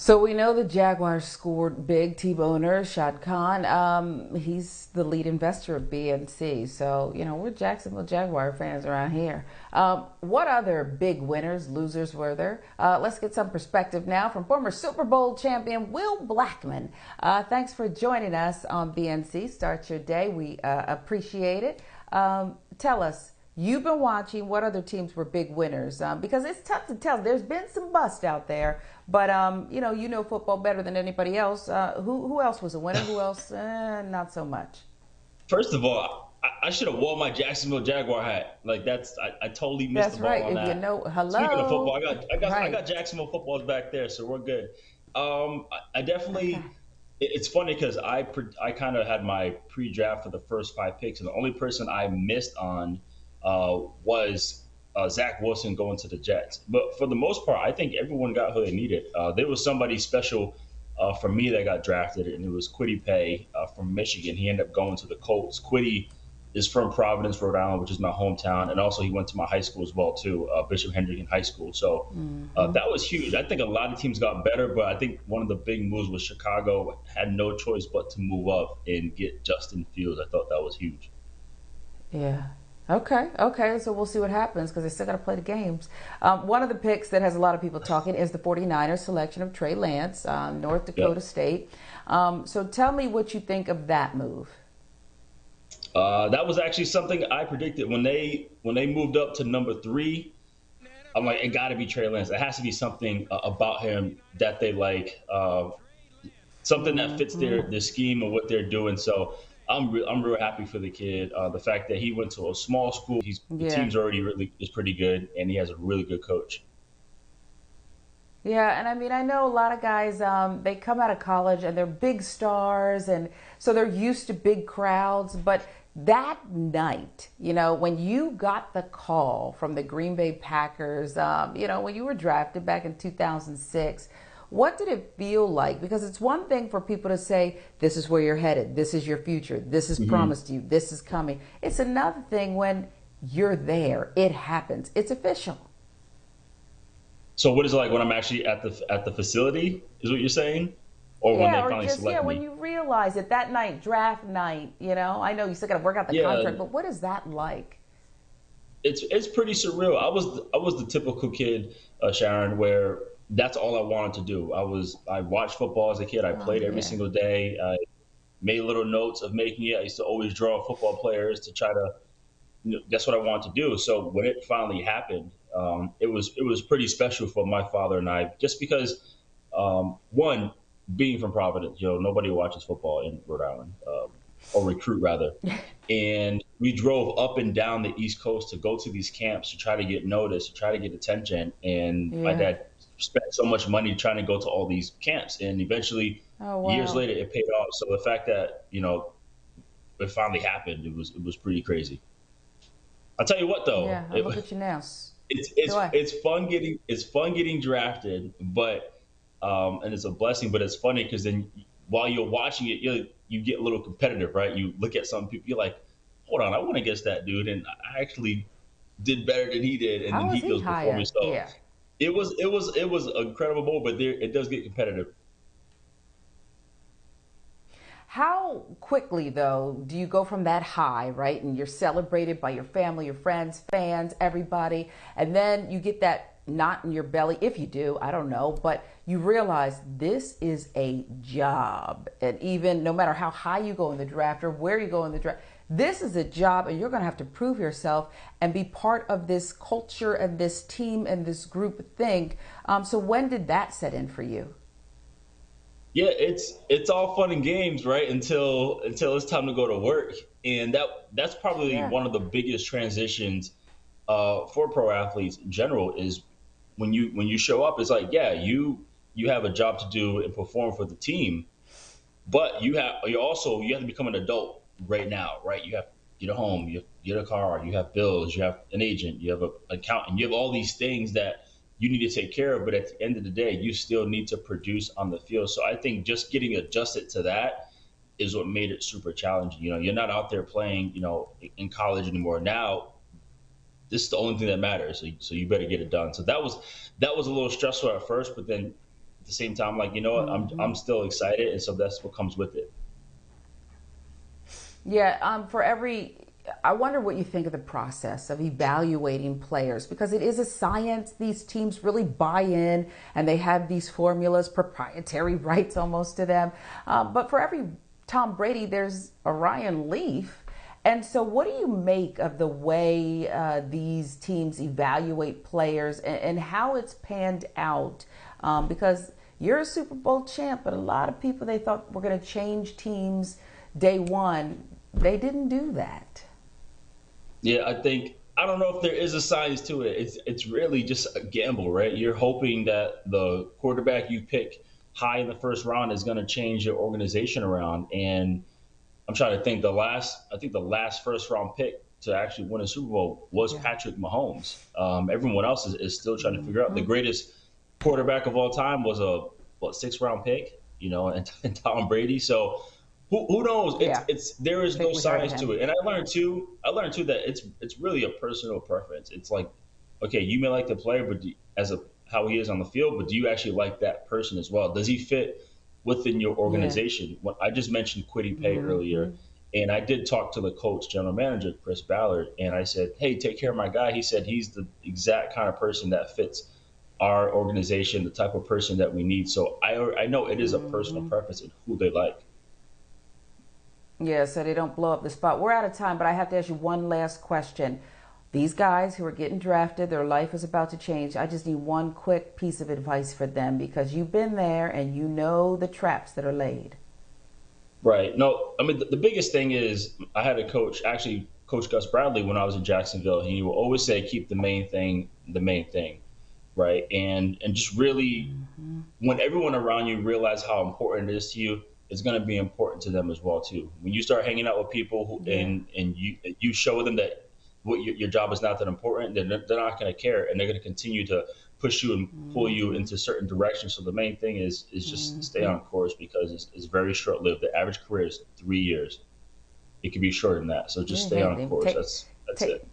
So we know the Jaguars scored big. T-Boner, Shad Khan, he's the lead investor of BNC. So, we're Jacksonville Jaguar fans around here. What other big winners, losers were there? Let's get some perspective now from former Super Bowl champion Will Blackmon. Thanks for joining us on BNC. Start your day. We appreciate it. Tell us, you've been watching. What other teams were big winners? Because it's tough to tell. There's been some bust out there, but you know football better than anybody else. Who else was a winner? Who else? Not so much. First of all, I should have worn my Jacksonville Jaguar hat. Like I totally missed That's the ball right. on If you that. know, Speaking of hello. football, I Right. got Jacksonville footballs back there, so we're good. I definitely. Okay. It's funny because I kind of had my pre-draft for the first five picks, and the only person I missed on was Zach Wilson going to the Jets. But for the most part, I think everyone got who they needed. There was somebody special for me that got drafted, and it was Quiddy Pay from Michigan. He ended up going to the Colts. Quiddy is from Providence, Rhode Island, which is my hometown, and also he went to my high school as well too, Bishop Hendricken High School. So Hmm. that was huge. I think a lot of teams got better, but I think one of the big moves was Chicago had no choice but to move up and get Justin Fields. I thought that was huge. Yeah. Okay. Okay. So we'll see what happens because they still got to play the games. One of the picks that has a lot of people talking is the 49ers selection of Trey Lance, North Yep. Dakota State. So tell me what you think of that move. That was actually something I predicted when they moved up to number three. I'm like, it got to be Trey Lance. It has to be something about him that they like, something that fits Hmm. their scheme and what they're doing. So I'm real happy for the kid. The fact that he went to a small school, the Yeah. team's already really is pretty good, and he has a really good coach. Yeah, and I mean, I know a lot of guys, they come out of college and they're big stars, and so they're used to big crowds. But that night, when you got the call from the Green Bay Packers, when you were drafted back in 2006, what did it feel like? Because it's one thing for people to say, this is where you're headed, this is your future, this is hmm promised you, this is coming. It's another thing when you're there, it happens, it's official. So what is it like when I'm actually at the facility? Is what you're saying, or when Yeah, they or finally just, yeah, select when me? you realize it that night, draft night, I know you still got to work out the Yeah, contract, but what is that like? it's pretty surreal. I was the typical kid, Sharon, where that's all I wanted to do. I watched football as a kid. I Oh, played every yeah. single day. I made little notes of making it. I used to always draw football players to try to. That's what I wanted to do. So when it finally happened, it was pretty special for my father and I, just because one, being from Providence, nobody watches football in Rhode Island, or recruit rather, and we drove up and down the East Coast to go to these camps to try to get noticed, to try to get attention. And my Yeah. dad spent so much money trying to go to all these camps, and eventually, Oh, years wow. later, it paid off. So the fact that it finally happened, it was pretty crazy. I'll tell you what though, Yeah, I look at you now. it's Go it's ahead. it's fun getting drafted, but and it's a blessing. But it's funny because then while you're watching it, you get a little competitive, right? You look at some people, you're like, hold on, I want to guess that dude, and I actually did better than he did, and then How is he he goes before me. higher? So Yeah. it was an incredible moment, but there it does get competitive. How quickly, though, do you go from that high, right? And you're celebrated by your family, your friends, fans, everybody. And then you get that knot in your belly, if you do, I don't know. But you realize this is a job. And even no matter how high you go in the draft or where you go in the draft, this is a job and you're going to have to prove yourself and be part of this culture and this team and this group thing. So when did that set in for you? Yeah, it's all fun and games, right? Until it's time to go to work, and that's probably Yeah. one of the biggest transitions for pro athletes in general. Is when you show up, it's like, yeah, you have a job to do and perform for the team, but you have to become an adult right now, right? You have to get a home, you have to get a car, you have bills, you have an agent, you have an accountant, you have all these things that you need to take care of. But at the end of the day, you still need to produce on the field. So I think just getting adjusted to that is what made it super challenging. You're not out there playing, in college anymore. Now this is the only thing that matters. So you better get it done. So that was a little stressful at first, but then at the same time, like, you know what, I'm still excited, and so that's what comes with it. Yeah, I wonder what you think of the process of evaluating players because it is a science. These teams really buy in and they have these formulas, proprietary rights almost to them. But for every Tom Brady, there's a Ryan Leaf. And so, what do you make of the way these teams evaluate players and how it's panned out? Because you're a Super Bowl champ, but a lot of people they thought were going to change teams day one. They didn't do that. Yeah, I don't know if there is a science to it. It's really just a gamble, right? You're hoping that the quarterback you pick high in the first round is going to change your organization around. And I'm trying to think. I think the last first round pick to actually win a Super Bowl was Yeah. Patrick Mahomes. Everyone else is still trying to figure out. The greatest quarterback of all time was a sixth round pick, and Tom Brady. So who knows? Yeah. It's there I is no think we heard of science to him. it. And I learned too that it's really a personal preference. It's like, okay, you may like the player, but how he is on the field, but do you actually like that person as well? Does he fit within your Yeah. organization? What I just mentioned Quiddy Pay earlier, and I did talk to the coach, general manager Chris Ballard, and I said, "Hey, take care of my guy." He said he's the exact kind of person that fits our organization, the type of person that we need. So I know it is a personal preference in who they like. Yeah, so they don't blow up the spot. We're out of time, but I have to ask you one last question. These guys who are getting drafted, their life is about to change. I just need one quick piece of advice for them because you've been there and you know the traps that are laid. Right. No, I mean the biggest thing is I had a coach, actually Coach Gus Bradley, when I was in Jacksonville. He will always say, "Keep the main thing." Right. And just really, when everyone around you realize how important it is to you, it's going to be important to them as well too. When you start hanging out with people Yeah. and you show them that your job is not that important, then they're not going to care, and they're going to continue to push you and pull you into certain directions. So the main thing is just stay on course, because it's very short lived. The average career is 3 years. It could be shorter than that. So just Yeah, stay hey, on course. That's take it.